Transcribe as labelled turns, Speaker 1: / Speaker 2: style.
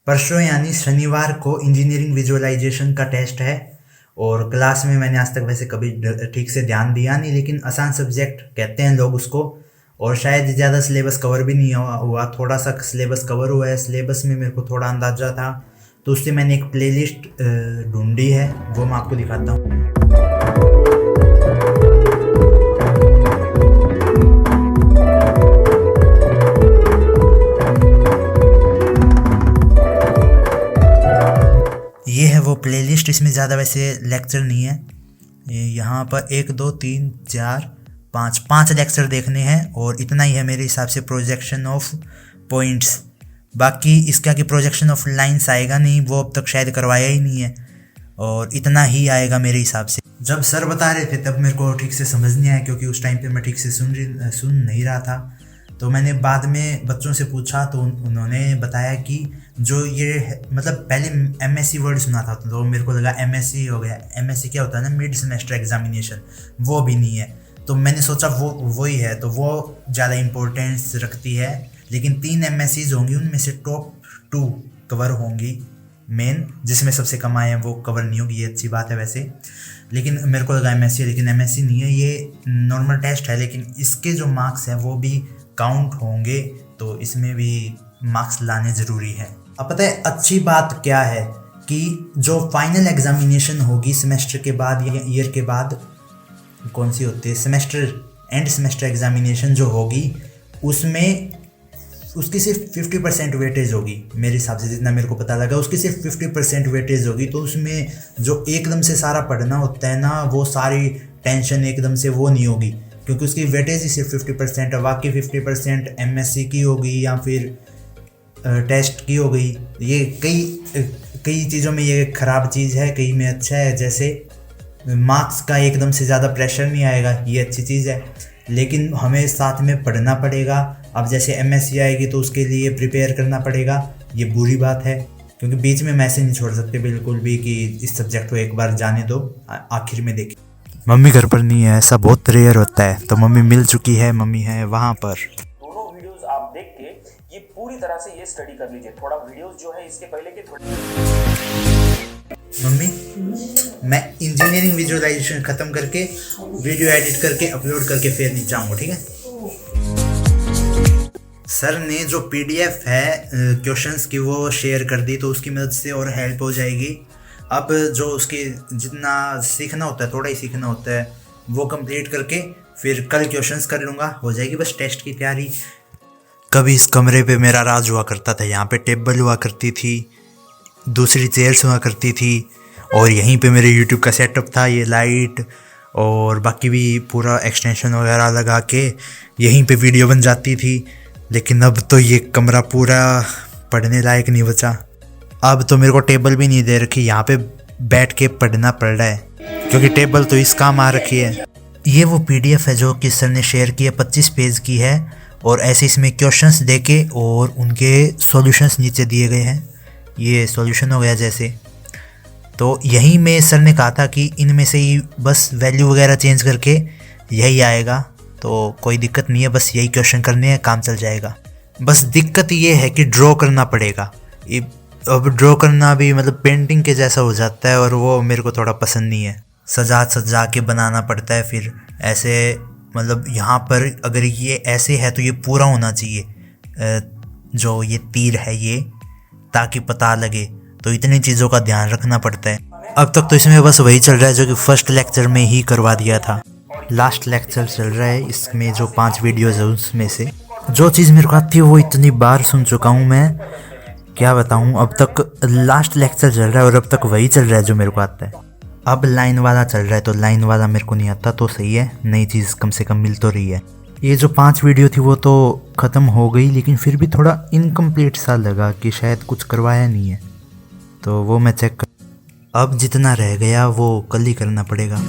Speaker 1: परसों यानी शनिवार को इंजीनियरिंग विजुअलाइजेशन का टेस्ट है और क्लास में मैंने आज तक वैसे कभी ठीक से ध्यान दिया नहीं, लेकिन आसान सब्जेक्ट कहते हैं लोग उसको। और शायद ज़्यादा सिलेबस कवर भी नहीं हुआ, थोड़ा सा सिलेबस कवर हुआ है। सिलेबस में मेरे को थोड़ा अंदाज़ा था, तो उससे मैंने एक प्लेलिस्ट ढूंढी है, वो मैं आपको दिखाता हूँ। ये है वो प्लेलिस्ट। इसमें ज़्यादा वैसे लेक्चर नहीं है। यहाँ पर 1 2 3 4 5 लेक्चर देखने हैं और इतना ही है मेरे हिसाब से प्रोजेक्शन ऑफ पॉइंट्स। बाकी इसका कि प्रोजेक्शन ऑफ लाइंस आएगा नहीं, वो अब तक शायद करवाया ही नहीं है, और इतना ही आएगा मेरे हिसाब से। जब सर बता रहे थे तब मेरे को ठीक से समझ नहीं आया, क्योंकि उस टाइम पे मैं ठीक से सुन नहीं रहा था। तो मैंने बाद में बच्चों से पूछा तो उन्होंने बताया कि जो ये मतलब पहले एमएससी वर्ड सुना था तो मेरे को लगा एमएससी हो गया। एमएससी क्या होता है ना, मिड सेमेस्टर एग्जामिनेशन, वो भी नहीं है। तो मैंने सोचा वो ही है, तो वो ज़्यादा इम्पोर्टेंस रखती है। लेकिन 3 एमएससीज होंगी, उनमें से टॉप 2 कवर होंगी मेन, जिसमें सबसे कम आए हैं वो कवर नहीं होगी। ये अच्छी बात है वैसे, लेकिन मेरे को लगा एमएससी, लेकिन एमएससी नहीं है, ये नॉर्मल टेस्ट है। लेकिन इसके जो मार्क्स हैं वो भी काउंट होंगे, तो इसमें भी मार्क्स लाने ज़रूरी है। अब पता है अच्छी बात क्या है कि जो फाइनल एग्जामिनेशन होगी सेमेस्टर के बाद या ईयर के बाद, कौन सी होती है, सेमेस्टर एंड सेमेस्टर एग्जामिनेशन जो होगी, उसमें उसकी सिर्फ 50% वेटेज होगी मेरे हिसाब से, जितना मेरे को पता लगा। उसकी सिर्फ 50% वेटेज होगी, तो उसमें जो एकदम से सारा पढ़ना होता है ना, वो सारी टेंशन एकदम से वो नहीं होगी, क्योंकि उसकी वेटेज ही सिर्फ 50% है। बाकी 50% एमएससी की होगी या फिर टेस्ट की हो गई। ये कई चीज़ों में ये ख़राब चीज़ है, कई में अच्छा है। जैसे मार्क्स का एकदम से ज़्यादा प्रेशर नहीं आएगा, ये अच्छी चीज़ है, लेकिन हमें साथ में पढ़ना पड़ेगा। अब जैसे एमएससी आएगी तो उसके लिए प्रिपेयर करना पड़ेगा, ये बुरी बात है, क्योंकि बीच में मैसेज नहीं छोड़ सकते बिल्कुल भी कि इस सब्जेक्ट को एक बार जाने दो, आखिर में देखें। मम्मी घर पर नहीं है, ऐसा बहुत रेयर होता है, तो मम्मी मिल चुकी है, मम्मी है वहाँ पर।
Speaker 2: दोनों वीडियोस आप देख के ये पूरी तरह से ये स्टडी कर लीजिए। थोड़ा वीडियोस जो है इसके पहले के थोड़े।
Speaker 1: मम्मी, मैं इंजीनियरिंग विजुअलाइजेशन ख़त्म करके वीडियो एडिट करके अपलोड करके फिर नीचे आऊँगा, ठीक है? सर ने जो पीडीएफ है क्वेश्चंस की वो शेयर कर दी, तो उसकी मदद से और हेल्प हो जाएगी। अब जो उसके जितना सीखना होता है, थोड़ा ही सीखना होता है, वो कंप्लीट करके फिर कल क्वेश्चंस कर लूँगा, हो जाएगी बस टेस्ट की तैयारी। कभी इस कमरे पे मेरा राज हुआ करता था, यहाँ पे टेबल हुआ करती थी, दूसरी चेयर्स हुआ करती थी, और यहीं पे मेरे यूट्यूब का सेटअप था, ये लाइट और बाकी भी पूरा एक्सटेंशन वगैरह लगा के यहीं पे वीडियो बन जाती थी। लेकिन अब तो ये कमरा पूरा पढ़ने लायक नहीं बचा। अब तो मेरे को टेबल भी नहीं दे रखी, यहाँ पे बैठ के पढ़ना पड़ रहा है, क्योंकि टेबल तो इस काम आ रखी है। ये वो पीडीएफ है जो कि सर ने शेयर की है, 25 पेज की है, और ऐसे इसमें क्वेश्चंस देके और उनके सॉल्यूशंस नीचे दिए गए हैं। ये सॉल्यूशन हो गया जैसे, तो यहीं में सर ने कहा था कि इनमें से ही बस वैल्यू वगैरह चेंज करके यही आएगा, तो कोई दिक्कत नहीं है, बस यही क्वेश्चन करने हैं, काम चल जाएगा। बस दिक्कत ये है कि ड्रॉ करना पड़ेगा। अब ड्रॉ करना भी मतलब पेंटिंग के जैसा हो जाता है, और वो मेरे को थोड़ा पसंद नहीं है। सजा के बनाना पड़ता है फिर ऐसे, मतलब यहाँ पर अगर ये ऐसे है तो ये पूरा होना चाहिए, जो ये तीर है ये, ताकि पता लगे। तो इतनी चीज़ों का ध्यान रखना पड़ता है। अब तक तो इसमें बस वही चल रहा है जो कि फर्स्ट लेक्चर में ही करवा दिया था। लास्ट लेक्चर चल रहा है इसमें, जो 5 वीडियोज़ है उसमें से जो चीज़ मेरे को आती है वो इतनी बार सुन चुका हूँ मैं, क्या बताऊँ। अब तक लास्ट लेक्चर चल रहा है और अब तक वही चल रहा है जो मेरे को आता है। अब लाइन वाला चल रहा है, तो लाइन वाला मेरे को नहीं आता, तो सही है, नई चीज़ कम से कम मिल तो रही है। ये जो 5 वीडियो थी वो तो ख़त्म हो गई, लेकिन फिर भी थोड़ा इनकम्प्लीट सा लगा कि शायद कुछ करवाया नहीं है, तो वो मैं चेक कर। अब जितना रह गया वो कल ही करना पड़ेगा।